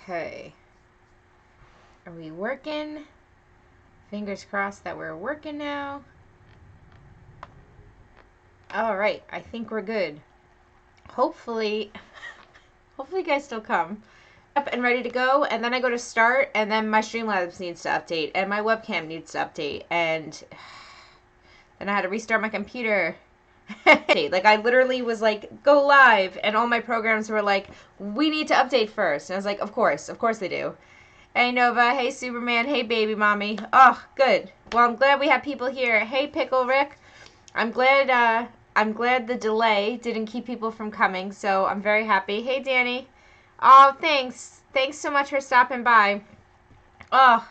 Okay. Are we working? Fingers crossed that we're working now. All right, I think we're good. Hopefully you guys still come. Up and ready to go, and then I go to start, and then my Streamlabs needs to update, and my webcam needs to update, and then I had to restart my computer. Like, I literally was like, go live, and all my programs were like, we need to update first. And I was like, of course they do. Hey Nova, hey Superman, hey baby mommy. Oh, good. Well, I'm glad we have people here. Hey Pickle Rick. I'm glad the delay didn't keep people from coming, so I'm very happy. Hey Danny. Oh, thanks. Thanks so much for stopping by. Oh.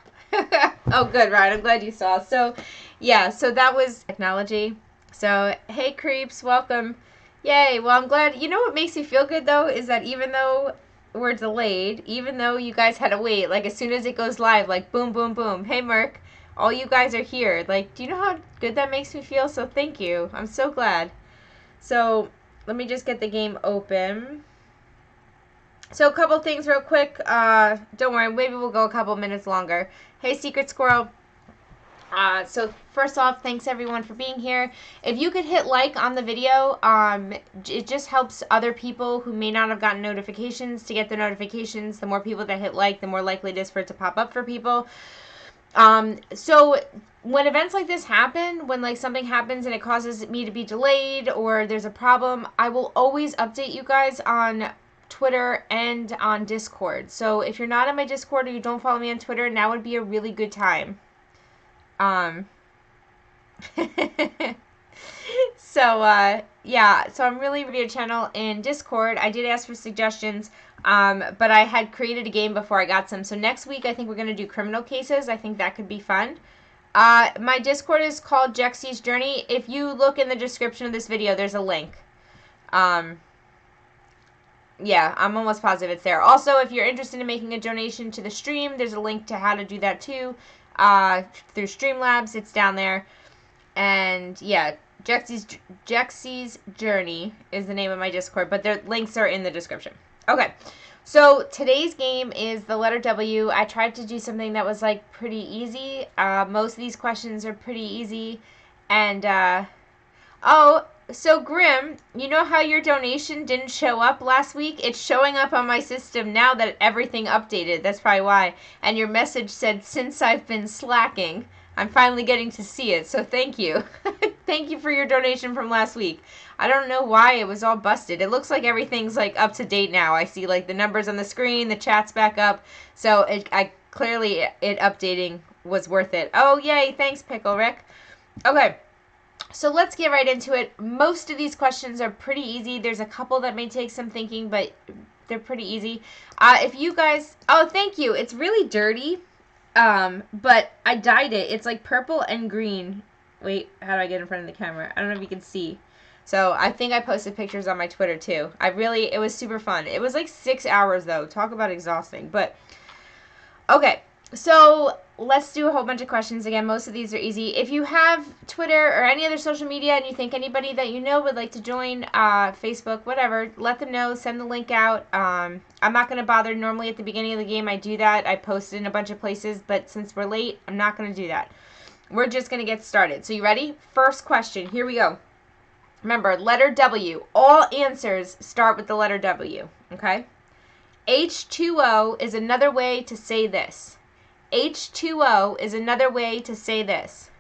Oh, good, Ryan. I'm glad you saw. So, yeah, so that was technology. So, hey creeps, welcome. Yay. Well, I'm glad. You know what makes me feel good though is that even though we're delayed, even though you guys had to wait, like as soon as it goes live, like boom, boom, boom. Hey Merc, all you guys are here. Like, do you know how good that makes me feel? So thank you. I'm so glad. So let me just get the game open. So a couple things real quick. Don't worry, maybe we'll go a couple minutes longer. Hey Secret Squirrel. So first off, thanks everyone for being here. If you could hit like on the video, it just helps other people who may not have gotten notifications to get the notifications. The more people that hit like, the more likely it is for it to pop up for people. So when events like this happen, when like something happens and it causes me to be delayed or there's a problem, I will always update you guys on Twitter and on Discord. So if you're not on my Discord or you don't follow me on Twitter, now would be a really good time. Yeah, so I'm really video channel in Discord. I did ask for suggestions, but I had created a game before I got some. So next week, I think we're going to do criminal cases. I think that could be fun. My Discord is called Jexi's Journey. If you look in the description of this video, there's a link. Yeah, I'm almost positive it's there. Also, if you're interested in making a donation to the stream, there's a link to how to do that too. Through Streamlabs, it's down there. And yeah, Jexi's Journey is the name of my Discord, but the links are in the description. Okay, so today's game is the letter W. I tried to do something that was like pretty easy. Most of these questions are pretty easy. And, oh, so Grim, you know how your donation didn't show up last week? It's showing up on my system now that everything updated. That's probably why. And your message said, since I've been slacking, I'm finally getting to see it. So thank you. Thank you for your donation from last week. I don't know why it was all busted. It looks like everything's like up to date now. I see like the numbers on the screen, the chat's back up. So clearly it updating was worth it. Oh, yay. Thanks, Pickle Rick. Okay. So let's get right into it. Most of these questions are pretty easy. There's a couple that may take some thinking, but they're pretty easy. If you guys... Oh, thank you. It's really dirty, but I dyed it. It's like purple and green. Wait, how do I get in front of the camera? I don't know if you can see. So I think I posted pictures on my Twitter too. It was super fun. It was like 6 hours though. Talk about exhausting. But, okay. So let's do a whole bunch of questions again. Most of these are easy. If you have Twitter or any other social media and you think anybody that you know would like to join Facebook, whatever, let them know. Send the link out. I'm not going to bother. Normally at the beginning of the game I do that. I post it in a bunch of places, but since we're late, I'm not going to do that. We're just going to get started. So you ready? First question. Here we go. Remember, letter W. All answers start with the letter W. Okay? H2O is another way to say this. H2O is another way to say this.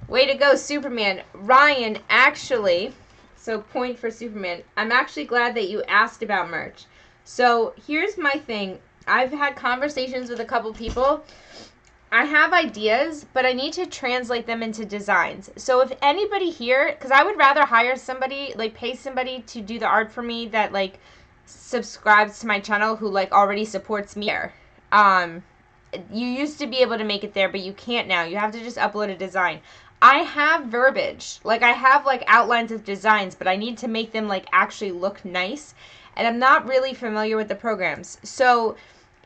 Way to go, Superman. Ryan, actually, so point for Superman. I'm actually glad that you asked about merch. So here's my thing. I've had conversations with a couple people. I have ideas, but I need to translate them into designs. So if anybody here, because I would rather hire somebody, like pay somebody to do the art for me that like subscribes to my channel who like already supports me there. You used to be able to make it there, but you can't now. You have to just upload a design. I have verbiage. Like I have like outlines of designs, but I need to make them like actually look nice. And I'm not really familiar with the programs. So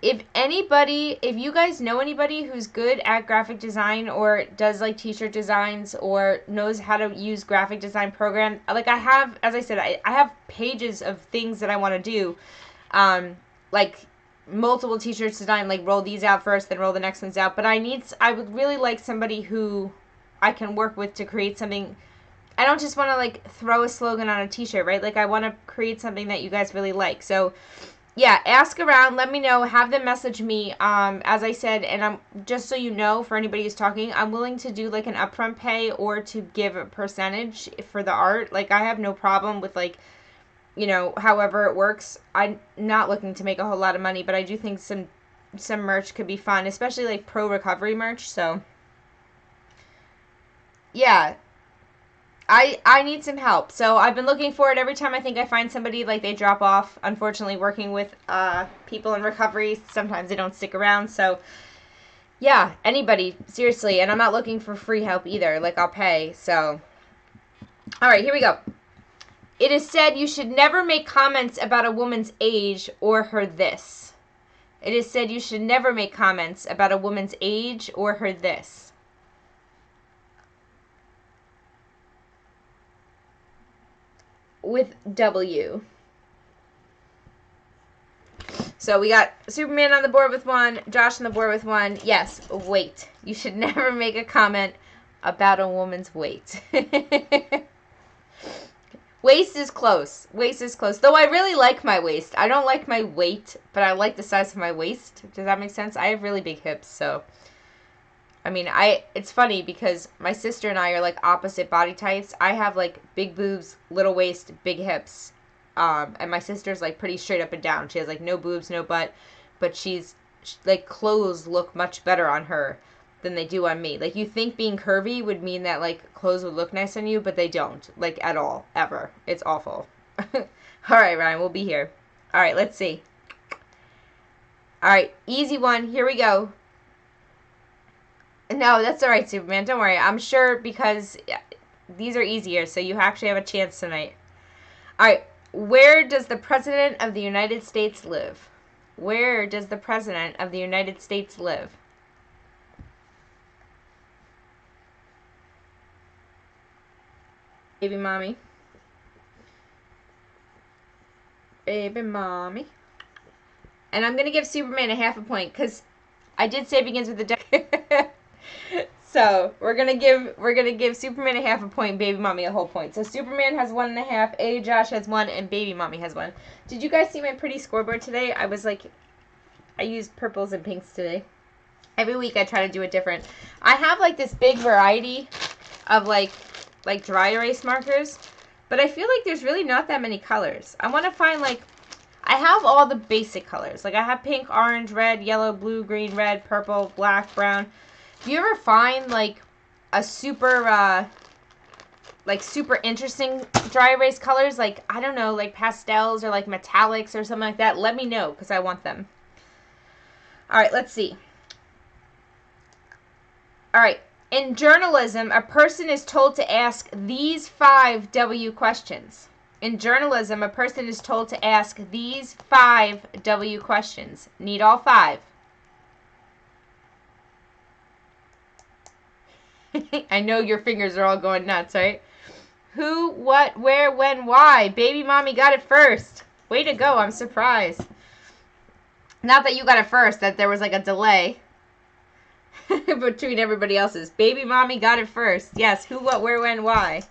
if you guys know anybody who's good at graphic design or does like t-shirt designs or knows how to use graphic design program, like I have, as I said, I have pages of things that I want to do, like multiple t-shirts design, like roll these out first, then roll the next ones out. But I would really like somebody who I can work with to create something. I don't just want to like throw a slogan on a t-shirt, right? Like I want to create something that you guys really like. So yeah, ask around, let me know, have them message me. As I said, and I'm just so you know, for anybody who's talking, I'm willing to do like an upfront pay or to give a percentage for the art. Like I have no problem with like, you know, however it works. I'm not looking to make a whole lot of money, but I do think some merch could be fun, especially like pro recovery merch. So yeah, I need some help. So I've been looking for it every time I think I find somebody, like they drop off. Unfortunately, working with people in recovery, sometimes they don't stick around. So yeah, anybody, seriously. And I'm not looking for free help either. Like I'll pay. So all right, here we go. It is said you should never make comments about a woman's age or her this. It is said you should never make comments about a woman's age or her this. With W. So we got Superman on the board with 1, Josh on the board with 1. Yes, weight. You should never make a comment about a woman's weight. Waist is close. Waist is close. Though I really like my waist. I don't like my weight, but I like the size of my waist. Does that make sense? I have really big hips, so I mean, it's funny because my sister and I are like opposite body types. I have like big boobs, little waist, big hips. And my sister's like pretty straight up and down. She has like no boobs, no butt, but she's like clothes look much better on her than they do on me. Like you think being curvy would mean that like clothes would look nice on you, but they don't, like at all, ever. It's awful. All right, Ryan, we'll be here. All right, let's see. All right, easy one. Here we go. No, that's all right, Superman. Don't worry. I'm sure because these are easier, so you actually have a chance tonight. All right. Where does the President of the United States live? Where does the President of the United States live? Baby mommy. Baby mommy. And I'm going to give Superman a half a point because I did say it begins with a W. So we're gonna give Superman a half a point, baby mommy a whole point. So Superman has 1.5, Josh has 1, and baby mommy has 1. Did you guys see my pretty scoreboard today? I used purples and pinks today. Every week I try to do it different. I have like this big variety of like dry erase markers, but I feel like there's really not that many colors. I want to find like, I have all the basic colors. Like I have pink, orange, red, yellow, blue, green, red, purple, black, brown. Do you ever find like a super interesting dry erase colors? Like, I don't know, like pastels or like metallics or something like that? Let me know because I want them. All right, let's see. All right. In journalism, a person is told to ask these 5 W questions. In journalism, a person is told to ask these 5 W questions. Need all 5. I know your fingers are all going nuts, right? Who, what, where, when, why? Baby mommy got it first. Way to go. I'm surprised. Not that you got it first, that there was like a delay between everybody else's. Baby mommy got it first. Yes, who, what, where, when, why?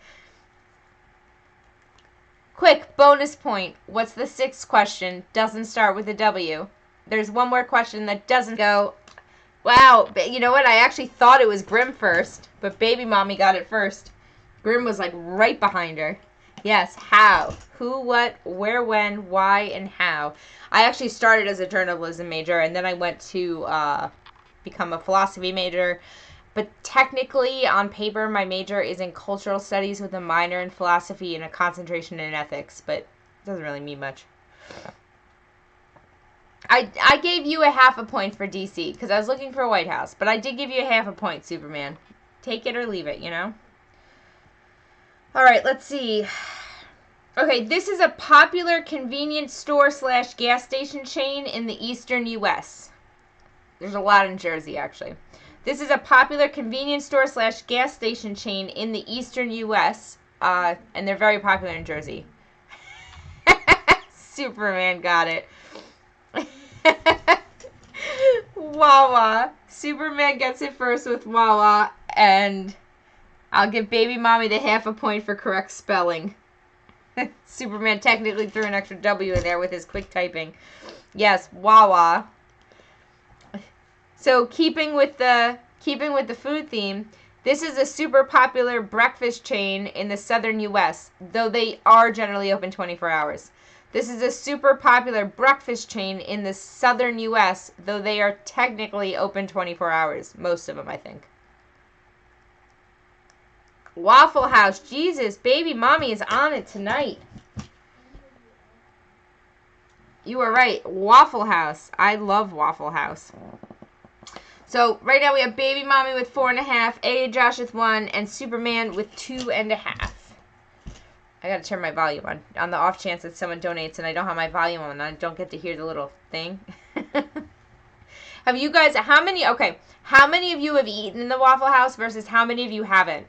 Quick, bonus point. What's the 6th question? Doesn't start with a W. There's one more question that doesn't go... Wow, you know what? I actually thought it was Grim first, but baby mommy got it first. Grim was like right behind her. Yes, how? Who, what, where, when, why, and how. I actually started as a journalism major, and then I went to become a philosophy major. But technically, on paper, my major is in cultural studies with a minor in philosophy and a concentration in ethics, but it doesn't really mean much. I gave you a half a point for DC because I was looking for a White House, but I did give you a half a point, Superman. Take it or leave it, you know? All right, let's see. Okay, this is a popular convenience store / gas station chain in the eastern U.S. There's a lot in Jersey, actually. This is a popular convenience store / gas station chain in the eastern U.S., and they're very popular in Jersey. Superman got it. Wawa. Superman gets it first with Wawa, and I'll give baby mommy the half a point for correct spelling. Superman technically threw an extra W in there with his quick typing. Yes, Wawa. So keeping with the food theme, this is a super popular breakfast chain in the southern U.S., though they are generally open 24 hours. This is a super popular breakfast chain in the southern U.S., though they are technically open 24 hours. Most of them, I think. Waffle House. Jesus, baby mommy is on it tonight. You were right. Waffle House. I love Waffle House. So right now we have baby mommy with 4.5, A Josh with 1, and Superman with 2.5. I gotta turn my volume on the off chance that someone donates and I don't have my volume on and I don't get to hear the little thing. Have you guys, how many of you have eaten in the Waffle House versus how many of you haven't?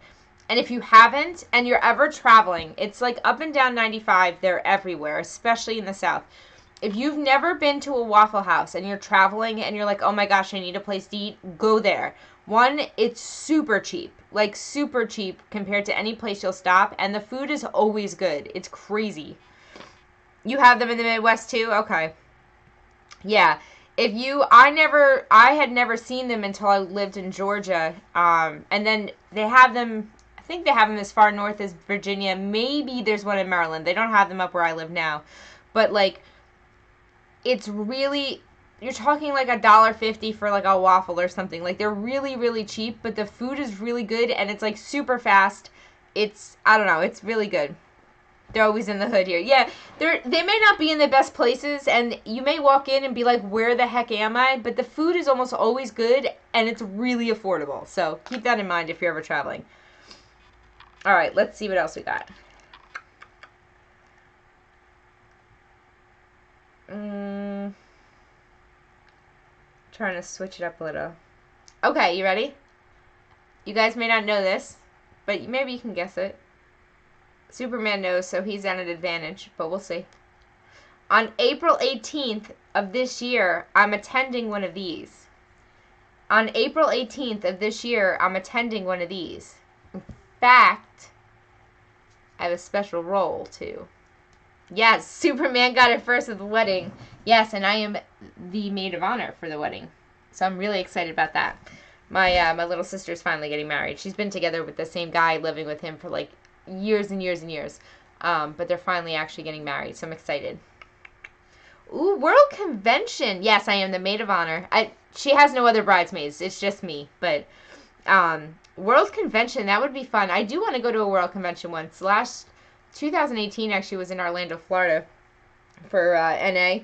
And if you haven't and you're ever traveling, it's like up and down 95, they're everywhere, especially in the South. If you've never been to a Waffle House and you're traveling and you're like, oh my gosh, I need a place to eat, go there. One, it's super cheap, like super cheap compared to any place you'll stop, and the food is always good. It's crazy. You have them in the Midwest too? Okay. Yeah. I had never seen them until I lived in Georgia, and then they have them, I think they have them as far north as Virginia. Maybe there's one in Maryland. They don't have them up where I live now. But like, it's really, you're talking like $1.50 for like a waffle or something. Like, they're really, really cheap, but the food is really good and it's like super fast. I don't know, it's really good. They're always in the hood here. Yeah, they may not be in the best places, and you may walk in and be like, where the heck am I? But the food is almost always good, and it's really affordable. So keep that in mind if you're ever traveling. All right, let's see what else we got. Trying to switch it up a little. Okay, you ready? You guys may not know this, but maybe you can guess it. Superman knows, so he's at an advantage, but we'll see. On April 18th of this year, I'm attending one of these. On April 18th of this year, I'm attending one of these. In fact, I have a special role, too. Yes, Superman got it first at the wedding. Yes, and I am the maid of honor for the wedding. So I'm really excited about that. My little sister's finally getting married. She's been together with the same guy, living with him for like years and years and years. But they're finally actually getting married, so I'm excited. Ooh, World Convention. Yes, I am the maid of honor. She has no other bridesmaids. It's just me. But World Convention, that would be fun. I do want to go to a World Convention once. Last 2018 actually was in Orlando, Florida for NA.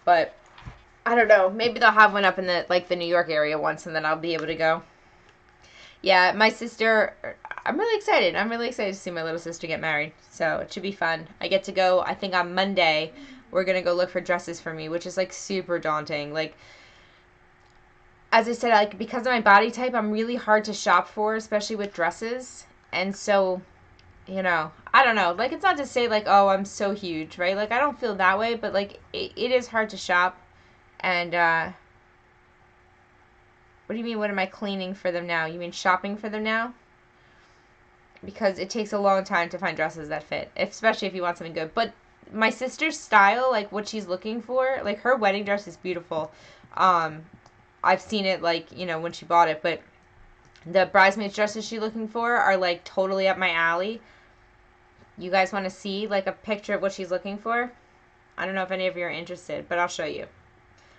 But I don't know. Maybe they'll have one up in the New York area once, and then I'll be able to go. Yeah, my sister, I'm really excited. I'm really excited to see my little sister get married. So it should be fun. I get to go, I think on Monday, we're going to go look for dresses for me, which is like super daunting. Like, as I said, like, because of my body type, I'm really hard to shop for, especially with dresses. And so, you know, I don't know. Like, it's not to say like, oh, I'm so huge, right? Like, I don't feel that way, but like, it is hard to shop. And, what do you mean, what am I cleaning for them now? You mean shopping for them now? Because it takes a long time to find dresses that fit, especially if you want something good. But my sister's style, like what she's looking for, like her wedding dress is beautiful. I've seen it, like, you know, when she bought it, but the bridesmaids dresses she's looking for are like totally up my alley. You guys want to see like a picture of what she's looking for? I don't know if any of you are interested, but I'll show you.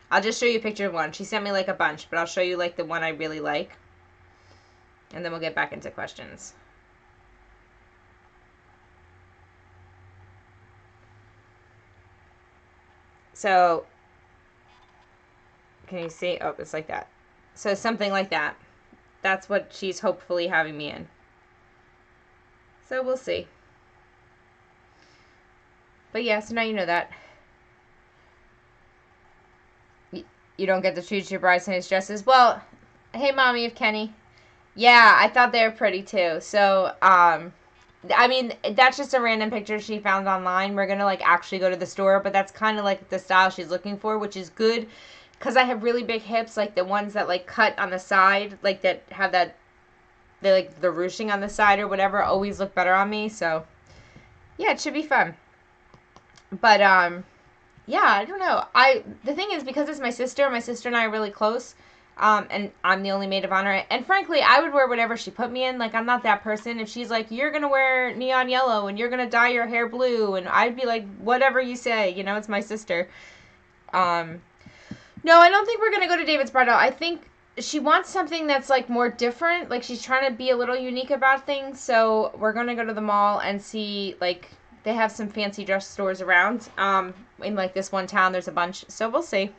I'll just show you a picture of one. She sent me like a bunch, but I'll show you like the one I really like. And then we'll get back into questions. So, can you see? Oh, it's like that. So something like that. That's what she's hopefully having me in. So we'll see. But yeah, so now you know that. You don't get to choose your bridesmaids dresses. Well, hey, mommy of Kenny. Yeah, I thought they were pretty too. So, I mean, that's just a random picture she found online. We're gonna like actually go to the store, but that's kind of like the style she's looking for, which is good because I have really big hips, like the ones that like cut on the side, like that have that they like the ruching on the side or whatever, always look better on me. So, yeah, it should be fun. But yeah, I don't know. The thing is because it's my sister and I are really close. And I'm the only maid of honor. And frankly, I would wear whatever she put me in. Like, I'm not that person. If she's like, you're going to wear neon yellow and you're going to dye your hair blue, and I'd be like, whatever you say, you know, it's my sister. No, I don't think we're going to go to David's Bridal. I think she wants something that's like more different. Like, she's trying to be a little unique about things. So we're going to go to the mall and see, like, they have some fancy dress stores around. In like this one town, there's a bunch. So we'll see.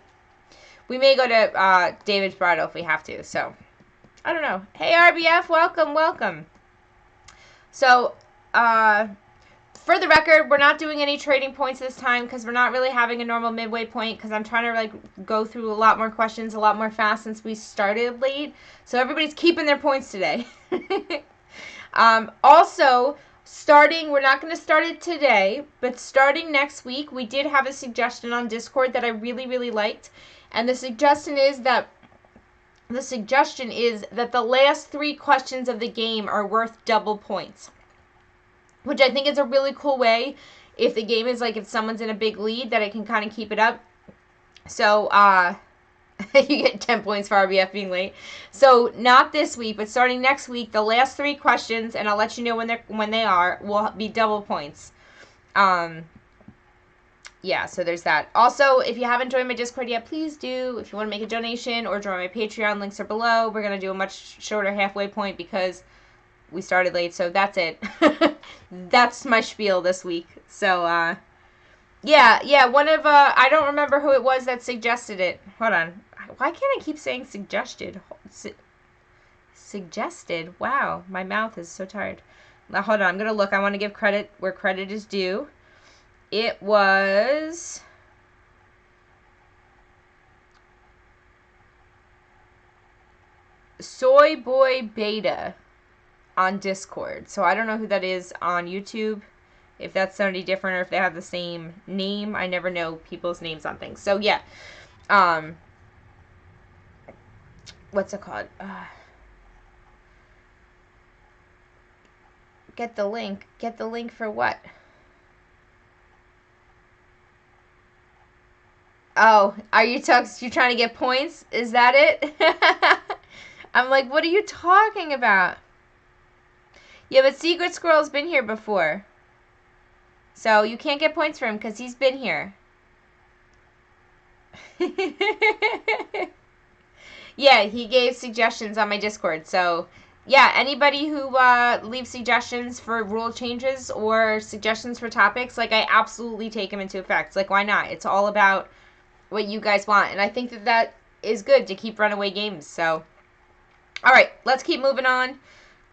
We may go to David's Bridal if we have to. So, I don't know. Hey, RBF, welcome, welcome. So, for the record, we're not doing any trading points this time because we're not really having a normal midway point because I'm trying to like go through a lot more questions a lot more fast since we started late. So everybody's keeping their points today. Also, we're not going to start it today, but starting next week, we did have a suggestion on Discord that I really, really liked. And the suggestion is that the last 3 questions of the game are worth double points, which I think is a really cool way. If the game is like if someone's in a big lead, that I can kind of keep it up. So you get 10 points for RBF being late. So not this week, but starting next week, the last 3 questions, and I'll let you know when they are, will be double points. Yeah, so there's that. Also, if you haven't joined my Discord yet, please do. If you want to make a donation or join my Patreon, links are below. We're going to do a much shorter halfway point because we started late, so that's it. That's my spiel this week. So, yeah, one of, I don't remember who it was that suggested it. Hold on. Why can't I keep saying suggested? Suggested? Wow, my mouth is so tired. Now, hold on, I'm going to look. I want to give credit where credit is due. It was Soy Boy Beta on Discord. So I don't know who that is on YouTube. If that's somebody different or if they have the same name. I never know people's names on things. So yeah. What's it called? Get the link. Get the link for what? Oh, are you trying to get points? Is that it? I'm like, what are you talking about? Yeah, but Secret Squirrel's been here before. So you can't get points for him because he's been here. Yeah, he gave suggestions on my Discord. So, yeah, anybody who leaves suggestions for rule changes or suggestions for topics, like, I absolutely take them into effect. Like, why not? It's all about what you guys want, and I think that is good to keep runaway games. So, all right, let's keep moving on.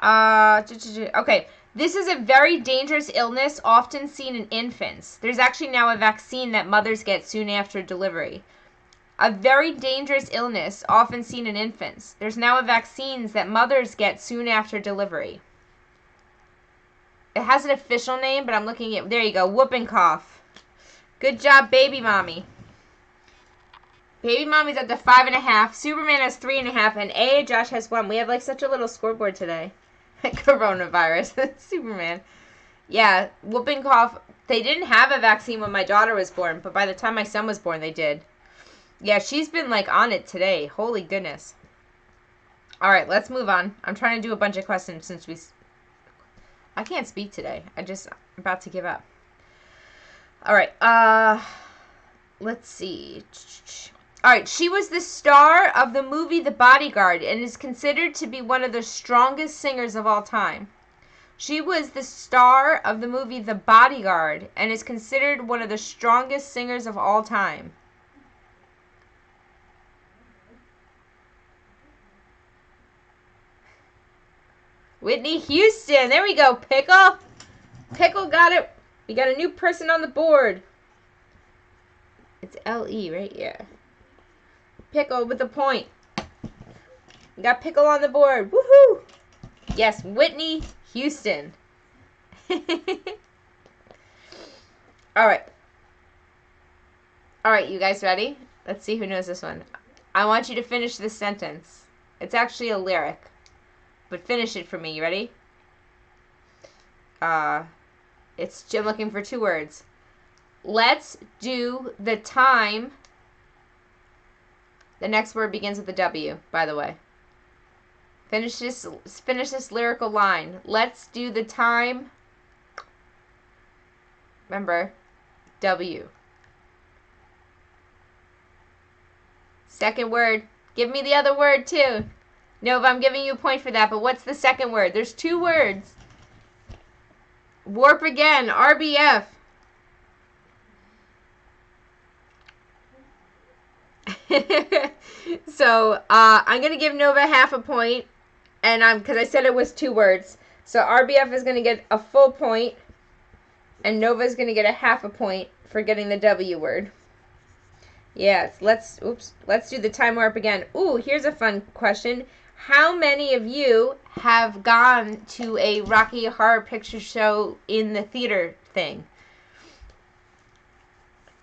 Okay, this is a very dangerous illness often seen in infants. There's actually now a vaccine that mothers get soon after delivery. A very dangerous illness often seen in infants. There's now a vaccine that mothers get soon after delivery. It has an official name, but I'm looking at, there you go, whooping cough. Good job, baby mommy. Baby mommy's at the 5.5. Superman has 3.5, and Josh has 1. We have like such a little scoreboard today. Coronavirus. Superman. Yeah, whooping cough. They didn't have a vaccine when my daughter was born, but by the time my son was born, they did. Yeah, she's been like on it today. Holy goodness. All right, let's move on. I'm trying to do a bunch of questions since I can't speak today. I'm about to give up. All right. Let's see. All right, she was the star of the movie The Bodyguard and is considered to be one of the strongest singers of all time. She was the star of the movie The Bodyguard and is considered one of the strongest singers of all time. Whitney Houston. There we go, Pickle. Pickle got it. We got a new person on the board. It's L-E, right? Yeah. Pickle with a point. We got Pickle on the board. Woohoo! Yes, Whitney Houston. All right. All right, you guys ready? Let's see who knows this one. I want you to finish this sentence. It's actually a lyric, but finish it for me. You ready? I'm looking for 2 words. Let's do the time. The next word begins with a W, by the way. Finish this lyrical line. Let's do the time. Remember, W. Second word. Give me the other word, too. Nova, I'm giving you a point for that, but what's the second word? There's 2 words. Warp again. RBF. So, I'm going to give Nova half a point, and because I said it was 2 words. So, RBF is going to get a full point, and Nova is going to get a half a point for getting the W word. Yes, let's do the time warp again. Ooh, here's a fun question. How many of you have gone to a Rocky Horror Picture Show in the theater thing?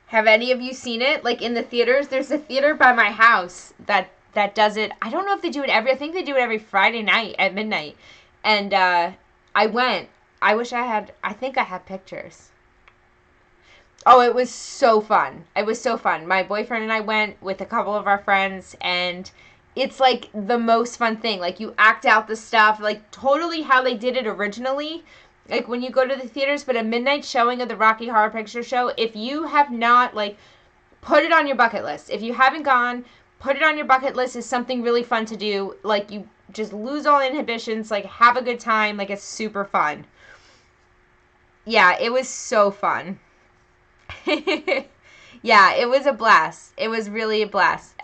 Have any of you seen it? Like in the theaters? There's a theater by my house that does it. I don't know if they do it I think they do it every Friday night at midnight. And I went. I think I have pictures. Oh, it was so fun. It was so fun. My boyfriend and I went with a couple of our friends, and it's like the most fun thing. Like, you act out the stuff, like totally how they did it originally. Like, when you go to the theaters, but a midnight showing of the Rocky Horror Picture Show, if you have not, like, put it on your bucket list. If you haven't gone, put it on your bucket list. Is something really fun to do. Like, you just lose all inhibitions, like, have a good time. Like, it's super fun. Yeah, it was so fun. Yeah, it was a blast. It was really a blast.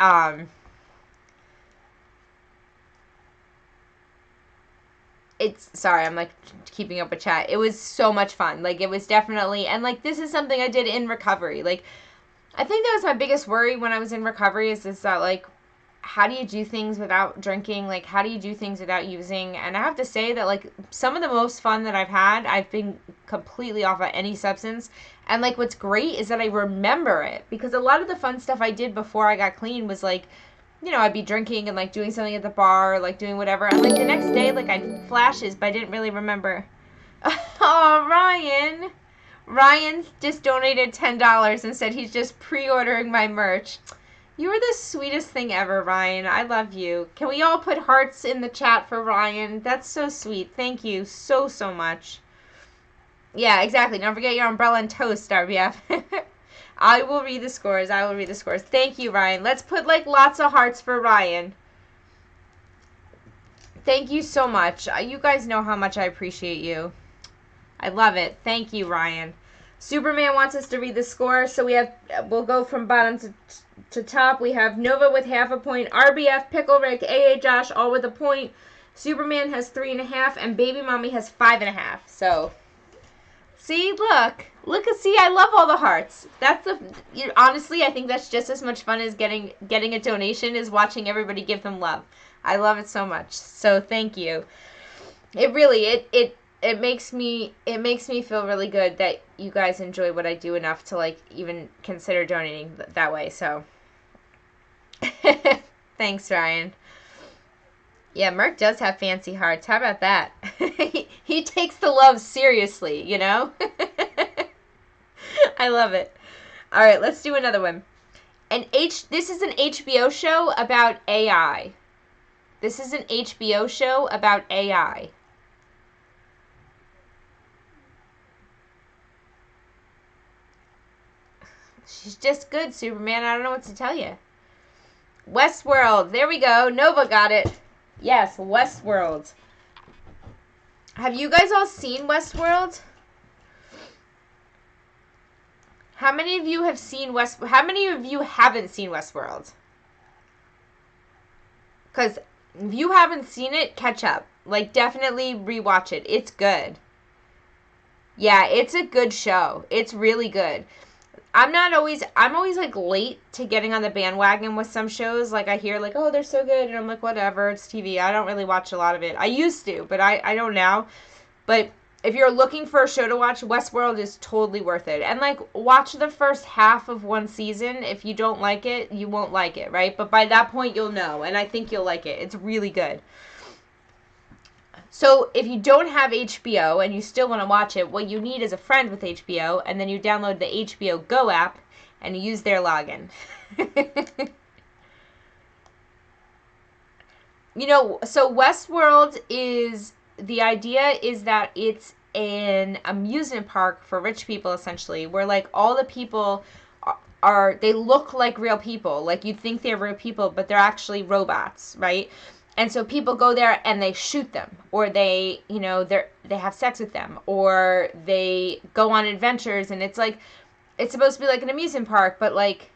Sorry, I'm like keeping up with chat. It was so much fun. Like, it was definitely, and like, this is something I did in recovery. Like, I think that was my biggest worry when I was in recovery is that, like, how do you do things without drinking? Like, how do you do things without using? And I have to say that, like, some of the most fun that I've had, I've been completely off of any substance. And, like, what's great is that I remember it. Because a lot of the fun stuff I did before I got clean was, like, you know, I'd be drinking and, like, doing something at the bar, or, like, doing whatever. And, like, the next day, like, I had flashes, but I didn't really remember. Oh, Ryan. Ryan just donated $10 and said he's just pre-ordering my merch. You are the sweetest thing ever, Ryan. I love you. Can we all put hearts in the chat for Ryan? That's so sweet. Thank you so, so much. Yeah, exactly. Don't forget your umbrella and toast, RBF. I will read the scores. I will read the scores. Thank you, Ryan. Let's put, like, lots of hearts for Ryan. Thank you so much. You guys know how much I appreciate you. I love it. Thank you, Ryan. Superman wants us to read the score, so we'll go from bottom to top. We have Nova with half a point, RBF, Pickle Rick, AA Josh, all with a point. Superman has 3.5, and Baby Mommy has 5.5. So, see, look, see, I love all the hearts. Honestly, I think that's just as much fun as getting a donation is watching everybody give them love. I love it so much. So thank you. It really it makes me feel really good that you guys enjoy what I do enough to, like, even consider donating that way. So thanks, Ryan. Yeah, Merc does have fancy hearts. How about that? He takes the love seriously, you know? I love it. All right, let's do another one. This is an HBO show about AI. This is an HBO show about AI. She's just good, Superman. I don't know what to tell you. Westworld. There we go. Nova got it. Yes, Westworld. Have you guys all seen Westworld? How many of you have seen Westworld? How many of you haven't seen Westworld? Because if you haven't seen it, catch up. Like, definitely rewatch it. It's good. Yeah, it's a good show. It's really good. I'm always like late to getting on the bandwagon with some shows. Like I hear like, oh, they're so good, and I'm like, whatever, it's TV. I don't really watch a lot of it. I used to, but I don't now. But if you're looking for a show to watch, Westworld is totally worth it. And like watch the first half of one season. If you don't like it, you won't like it, right? But by that point you'll know, and I think you'll like it. It's really good. So if you don't have HBO and you still want to watch it, what you need is a friend with HBO, and then you download the HBO Go app and you use their login. So Westworld the idea is that it's an amusement park for rich people, essentially, where like all the people they look like real people. Like you'd think they're real people, but they're actually robots, right? And so people go there and they shoot them, or they have sex with them, or they go on adventures, and it's supposed to be like an amusement park, but like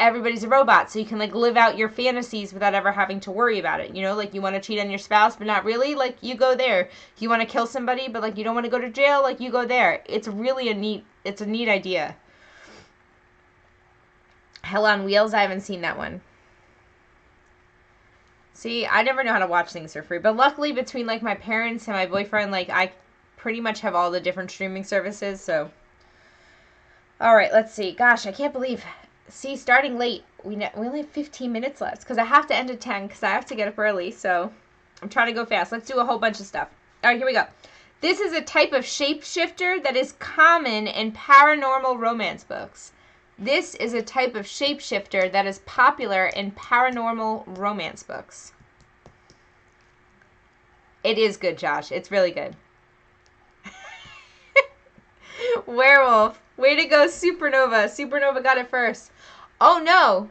everybody's a robot, so you can like live out your fantasies without ever having to worry about it. Like you want to cheat on your spouse, but not really, like you go there. You want to kill somebody, but like you don't want to go to jail, like you go there. It's really a neat idea. Hell on Wheels, I haven't seen that one. See, I never know how to watch things for free, but luckily between like my parents and my boyfriend, like I pretty much have all the different streaming services, so. All right, let's see. Gosh, I can't believe. See, starting late. We only have 15 minutes left because I have to end at 10 because I have to get up early, so I'm trying to go fast. Let's do a whole bunch of stuff. All right, here we go. This is a type of shapeshifter that is common in paranormal romance books. This is a type of shapeshifter that is popular in paranormal romance books. It is good, Josh. It's really good. Werewolf. Way to go, Supernova. Supernova got it first. Oh, no.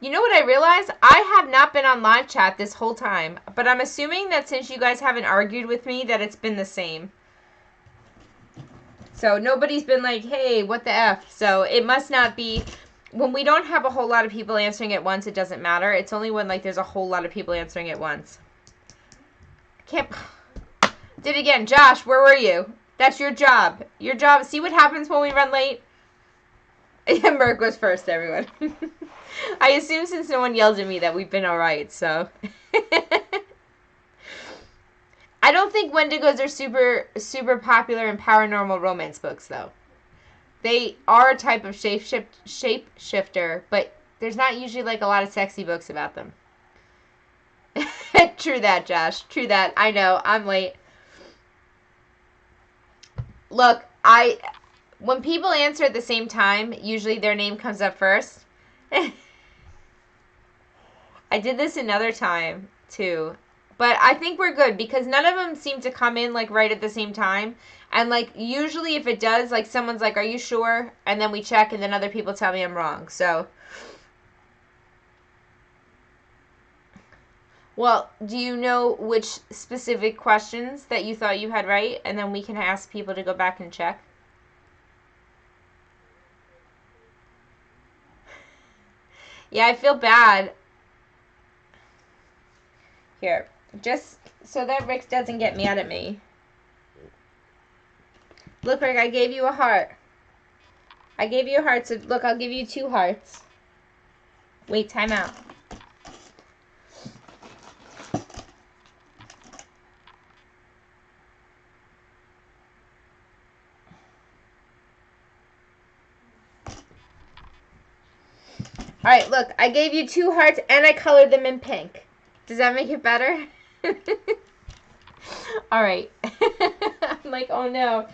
You know what I realized? I have not been on live chat this whole time, but I'm assuming that since you guys haven't argued with me, that it's been the same. So nobody's been like, hey, what the F? So it must not be. When we don't have a whole lot of people answering at once, it doesn't matter. It's only when like there's a whole lot of people answering at once. Can't. Did it again. Josh, where were you? That's your job. Your job. See what happens when we run late? Merc was first, everyone. I assume since no one yelled at me that we've been alright, so. I don't think Wendigos are super popular in paranormal romance books, though. They are a type of shapeshifter, but there's not usually like a lot of sexy books about them. True that, Josh. True that. I know. I'm late. Look, when people answer at the same time, usually their name comes up first. I did this another time, too. But I think we're good because none of them seem to come in like right at the same time. And like usually if it does, like someone's like, are you sure? And then we check and then other people tell me I'm wrong. So, well, do you know which specific questions that you thought you had right? And then we can ask people to go back and check. Yeah, I feel bad. Here. Just so that Rick doesn't get mad at me. Look, Rick, I gave you a heart. I gave you a heart, so look, I'll give you 2 hearts. Wait, time out. Alright, look, I gave you 2 hearts and I colored them in pink. Does that make it better? Alright. I'm like, oh no.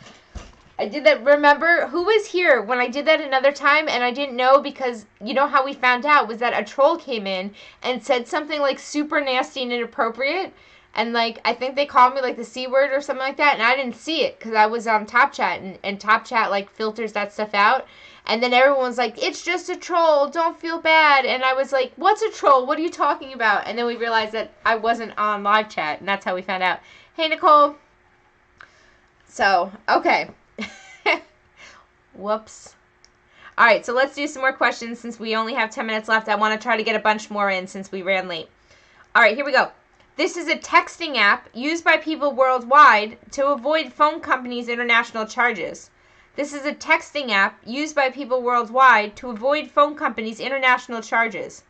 I did that. Remember, who was here when I did that another time and I didn't know because you know how we found out was that a troll came in and said something like super nasty and inappropriate. And like, I think they called me like the C word or something like that. And I didn't see it because I was on Top Chat and Top Chat like filters that stuff out. And then everyone's like, it's just a troll. Don't feel bad. And I was like, what's a troll? What are you talking about? And then we realized that I wasn't on live chat. And that's how we found out. Hey, Nicole. So, okay. Whoops. All right, so let's do some more questions since we only have 10 minutes left. I want to try to get a bunch more in since we ran late. All right, here we go. This is a texting app used by people worldwide to avoid phone companies' international charges. This is a texting app used by people worldwide to avoid phone companies' international charges.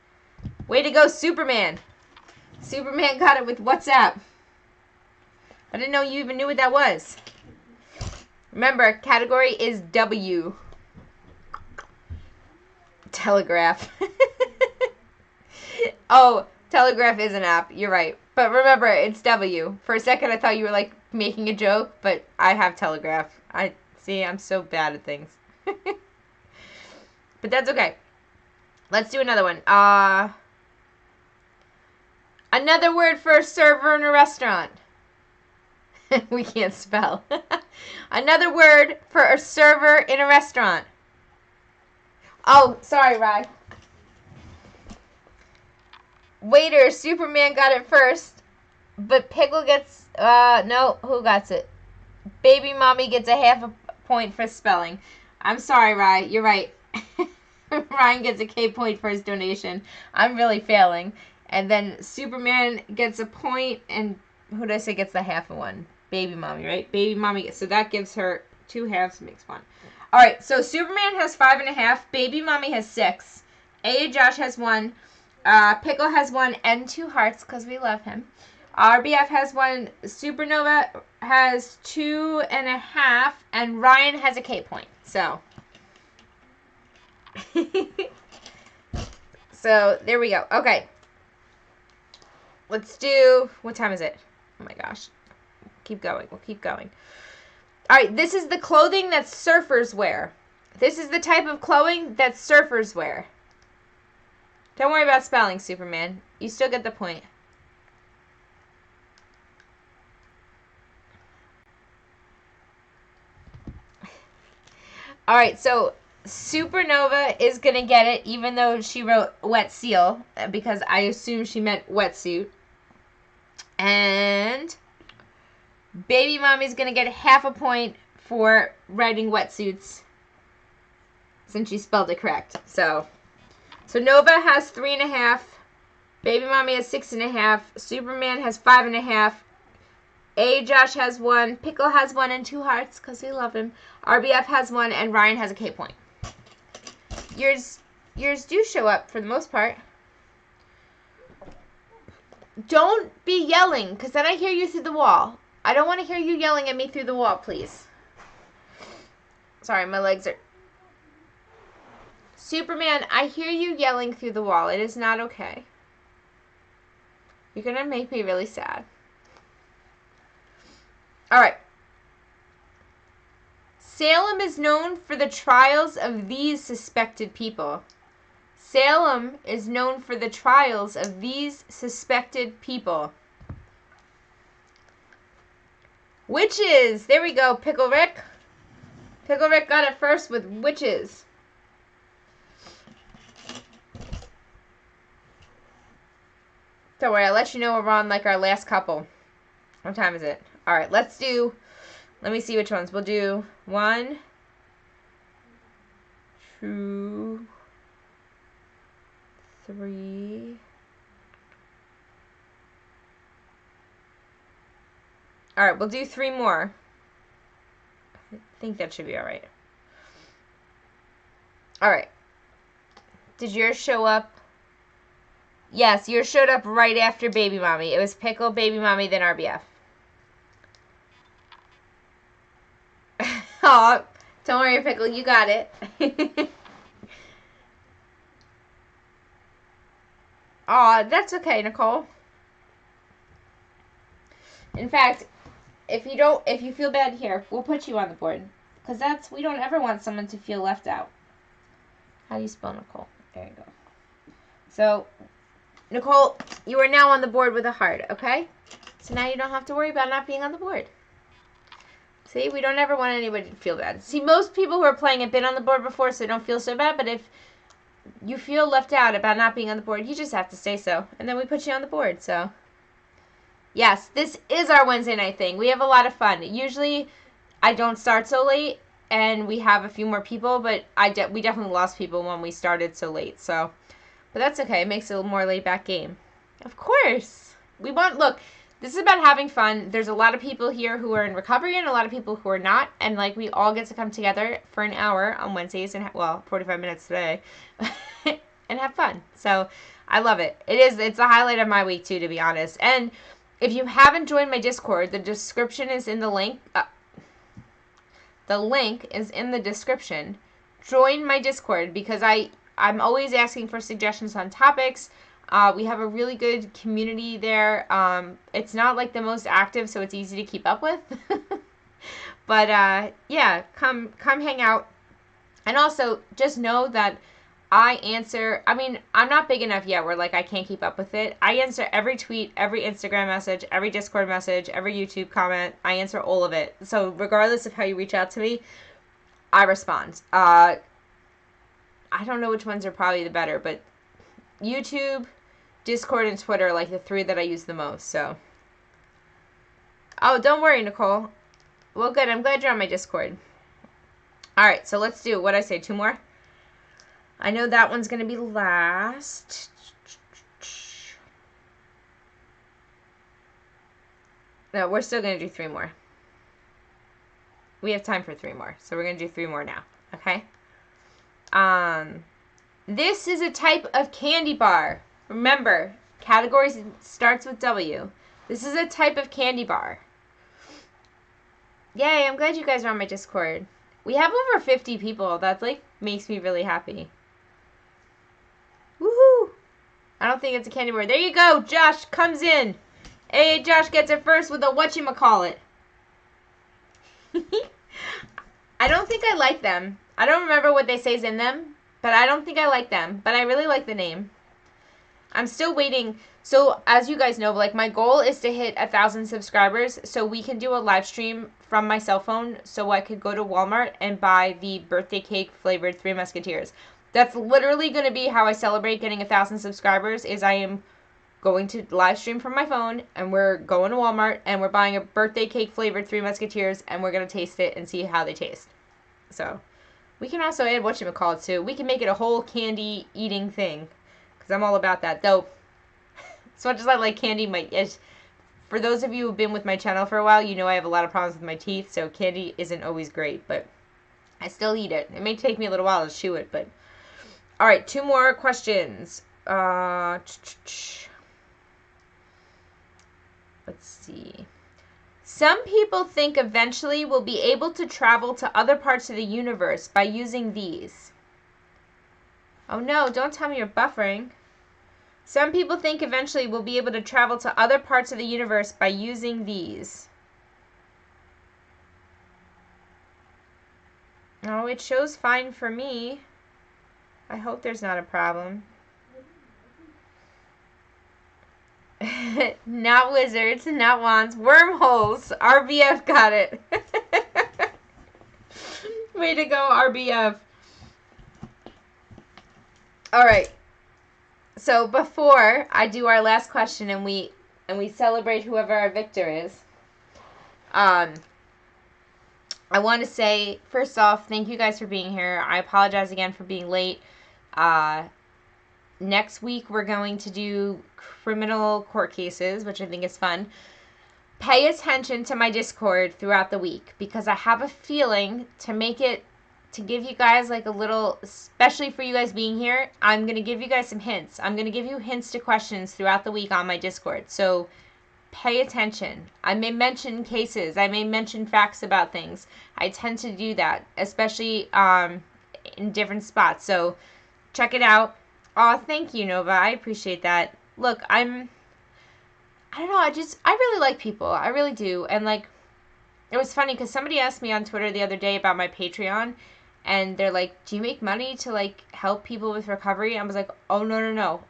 Way to go, Superman. Superman got it with WhatsApp. I didn't know you even knew what that was. Remember, category is W. Telegraph. Oh, Telegraph is an app. You're right. But remember, it's W. For a second, I thought you were, like, making a joke, but I have Telegraph. See, I'm so bad at things. But that's okay. Let's do another one. Another word for a server in a restaurant. We can't spell. Another word for a server in a restaurant. Oh, sorry, Rye. Waiter, Superman got it first, but Pickle gets, no, who got it? Baby Mommy gets a half a point for spelling. I'm sorry, Rye, you're right. Ryan gets a K point for his donation. I'm really failing. And then Superman gets a point, and who did I say gets the half of one? Baby Mommy, right? Baby Mommy, so that gives her 2 halves, makes 1. All right, so Superman has 5.5, Baby Mommy has 6, Josh has 1, Pickle has 1 and 2 hearts because we love him. RBF has 1, Supernova has 2.5, and Ryan has a K point. So, so there we go. Okay, let's do. What time is it? Oh my gosh, keep going. We'll keep going. All right, this is the clothing that surfers wear. This is the type of clothing that surfers wear. Don't worry about spelling, Superman. You still get the point. All right, so Supernova is going to get it, even though she wrote wet seal, because I assume she meant wetsuit. And Baby Mommy's going to get half a point for writing wetsuits, since she spelled it correct. So Nova has 3.5, Baby Mommy has 6.5, Superman has 5.5, Josh has 1, Pickle has 1 and 2 hearts because we love him, RBF has 1, and Ryan has a K point. Yours do show up for the most part. Don't be yelling, because then I hear you through the wall. I don't want to hear you yelling at me through the wall, please. Sorry, my legs are... Superman, I hear you yelling through the wall. It is not okay. You're going to make me really sad. All right. Salem is known for the trials of these suspected people. Salem is known for the trials of these suspected people. Witches. There we go, Pickle Rick. Pickle Rick got it first with witches. Don't worry, I'll let you know we're on like our last couple. What time is it? All right, let me see which ones. We'll do 1, 2, 3. All right, we'll do 3 more. I think that should be all right. All right. Did yours show up? Yes, yours showed up right after Baby Mommy. It was Pickle, Baby Mommy, then RBF. Oh, don't worry, Pickle, you got it. Aw, that's okay, Nicole. In fact, if you feel bad here, we'll put you on the board. Because we don't ever want someone to feel left out. How do you spell Nicole? There you go. So, Nicole, you are now on the board with a heart, okay? So now you don't have to worry about not being on the board. See, we don't ever want anybody to feel bad. See, most people who are playing have been on the board before, so they don't feel so bad. But if you feel left out about not being on the board, you just have to say so. And then we put you on the board, so. Yes, this is our Wednesday night thing. We have a lot of fun. Usually, I don't start so late, and we have a few more people. But we definitely lost people when we started so late, so. But that's okay. It makes it a more laid-back game. Of course. look, this is about having fun. There's a lot of people here who are in recovery and a lot of people who are not. And, like, we all get to come together for an hour on Wednesdays and, 45 minutes today and have fun. So I love it. It's a highlight of my week, too, to be honest. And if you haven't joined my Discord, the description is in the link. The link is in the description. Join my Discord because I'm always asking for suggestions on topics. We have a really good community there. It's not like the most active, so it's easy to keep up with. But yeah, come hang out. And also, just know that I answer. I mean, I'm not big enough yet where like I can't keep up with it. I answer every tweet, every Instagram message, every Discord message, every YouTube comment. I answer all of it. So regardless of how you reach out to me, I respond. I don't know which ones are probably the better, but YouTube, Discord, and Twitter are like the 3 that I use the most. So, oh, don't worry, Nicole. Well, good. I'm glad you're on my Discord. All right, so let's do what I say. 2 more. I know that one's gonna be last. No, we're still gonna do 3 more. We have time for 3 more, so we're gonna do 3 more now. Okay. This is a type of candy bar. Remember, category starts with W. This is a type of candy bar. Yay, I'm glad you guys are on my Discord. We have over 50 people. That, like, makes me really happy. Woohoo! I don't think it's a candy bar. There you go. Josh comes in. Hey, Josh gets it first with a whatchamacallit. I don't think I like them. I don't remember what they say is in them, but I don't think I like them. But I really like the name. I'm still waiting. So, as you guys know, like, my goal is to hit 1,000 subscribers so we can do a live stream from my cell phone so I could go to Walmart and buy the birthday cake flavored Three Musketeers. That's literally going to be how I celebrate getting 1,000 subscribers, is I am going to live stream from my phone, and we're going to Walmart, and we're buying a birthday cake flavored Three Musketeers, and we're going to taste it and see how they taste. So, we can also add whatchamacallit too. We can make it a whole candy eating thing, because I'm all about that. Though, as much as I like candy, for those of you who've been with my channel for a while, you know I have a lot of problems with my teeth, so candy isn't always great, but I still eat it. It may take me a little while to chew it, but... Alright, 2 more questions. Let's see. Some people think eventually we'll be able to travel to other parts of the universe by using these. Oh no, don't tell me you're buffering. Some people think eventually we'll be able to travel to other parts of the universe by using these. Oh, it shows fine for me. I hope there's not a problem. Not wizards, not wands, wormholes. RBF got it. Way to go, RBF. Alright. So before I do our last question and we celebrate whoever our victor is, I want to say, first off, thank you guys for being here. I apologize again for being late. Next week, we're going to do criminal court cases, which I think is fun. Pay attention to my Discord throughout the week, because I have a feeling to give you guys like a little, especially for you guys being here, I'm going to give you guys some hints. I'm going to give you hints to questions throughout the week on my Discord. So pay attention. I may mention cases. I may mention facts about things. I tend to do that, especially in different spots. So check it out. Oh, thank you, Nova. I appreciate that. Look, I don't know. I really like people. I really do. And, like, it was funny because somebody asked me on Twitter the other day about my Patreon. And they're like, do you make money to, like, help people with recovery? I was like, oh, no.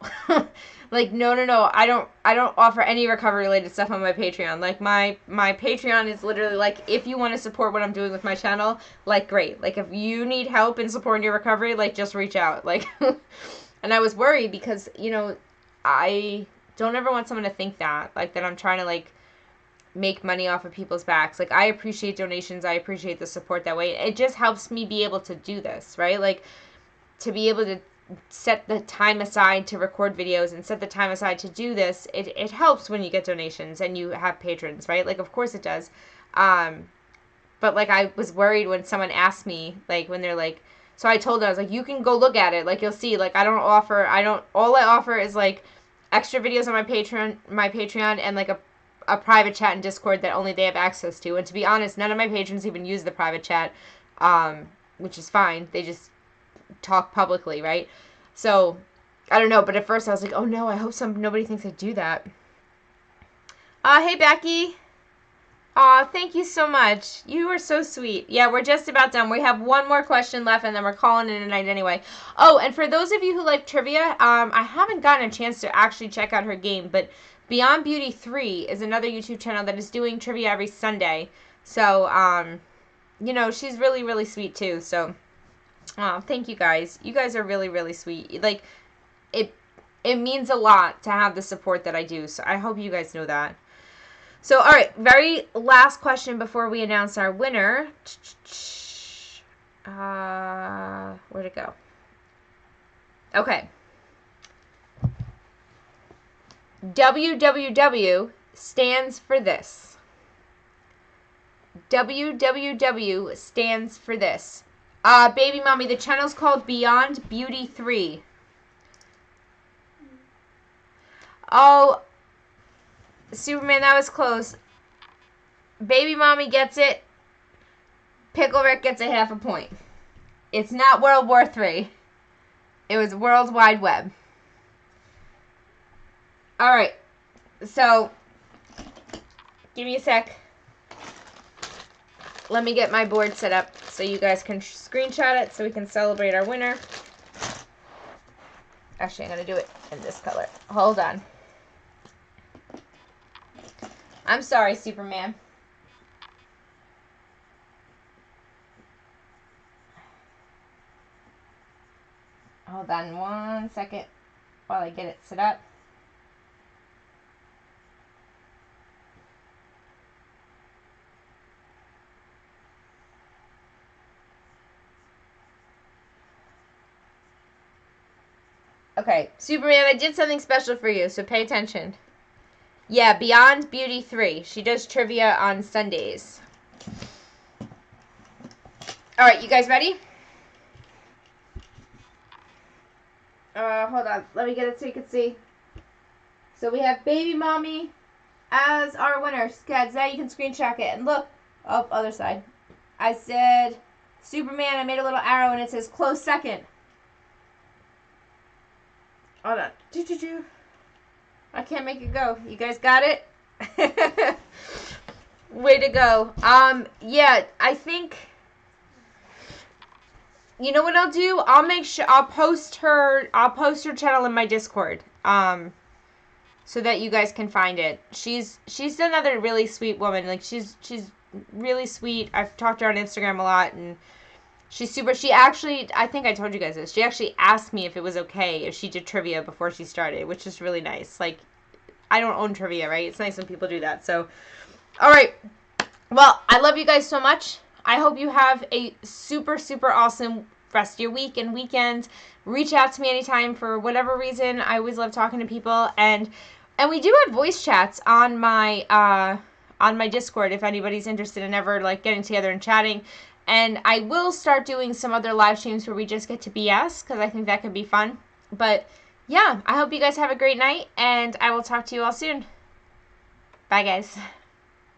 Like, no. I don't offer any recovery-related stuff on my Patreon. Like, my Patreon is literally, like, if you want to support what I'm doing with my channel, like, great. Like, if you need help in supporting your recovery, like, just reach out. Like, and I was worried because, you know, I don't ever want someone to think that. Like, that I'm trying to, like, make money off of people's backs. Like, I appreciate donations. I appreciate the support that way. It just helps me be able to do this, right? Like, to be able to set the time aside to record videos and set the time aside to do this, it helps when you get donations and you have patrons, right? Like, of course it does. But, like, I was worried when someone asked me, like, when they're like, so I told them, I was like, you can go look at it. Like, you'll see, like, all I offer is, like, extra videos on my Patreon and, like, a private chat in Discord that only they have access to. And to be honest, none of my patrons even use the private chat, which is fine. They just talk publicly, right? So, I don't know, but at first I was like, oh no, I hope nobody thinks I do that. Hey, Becky. Aw, thank you so much. You are so sweet. Yeah, we're just about done. We have one more question left, and then we're calling it a night anyway. Oh, and for those of you who like trivia, I haven't gotten a chance to actually check out her game, but Beyond Beauty 3 is another YouTube channel that is doing trivia every Sunday. So, you know, she's really, really sweet, too. So, thank you guys. You guys are really, really sweet. Like, it means a lot to have the support that I do, so I hope you guys know that. So, all right, very last question before we announce our winner. Where'd it go? Okay. WWW stands for this. WWW stands for this. Baby mommy, the channel's called Beyond Beauty 3. Oh, Superman, that was close. Baby mommy gets it. Pickle Rick gets a half a point. It's not World War III. It was World Wide Web. Alright. So, give me a sec. Let me get my board set up so you guys can screenshot it so we can celebrate our winner. Actually, I'm going to do it in this color. Hold on. I'm sorry, Superman. Hold on 1 second while I get it set up. Okay, Superman, I did something special for you, so pay attention. Yeah, Beyond Beauty 3. She does trivia on Sundays. Alright, you guys ready? Hold on. Let me get it so you can see. So we have Baby Mommy as our winner. Guys, now you can screenshot it. And look. Oh, other side. I said Superman. I made a little arrow and it says close second. Hold on. I can't make it go. You guys got it? Way to go. Yeah, I think, you know what I'll do? I'll make sure I'll post her channel in my Discord. So that you guys can find it. She's another really sweet woman. Like, she's really sweet. I've talked to her on Instagram a lot, and she actually, I think I told you guys this, she actually asked me if it was okay if she did trivia before she started, which is really nice. Like, I don't own trivia, right? It's nice when people do that. So, alright. Well, I love you guys so much. I hope you have a super, super awesome rest of your week and weekend. Reach out to me anytime for whatever reason. I always love talking to people. And we do have voice chats on my Discord if anybody's interested in ever, like, getting together and chatting. And I will start doing some other live streams where we just get to BS, because I think that could be fun. But, yeah, I hope you guys have a great night, and I will talk to you all soon. Bye, guys.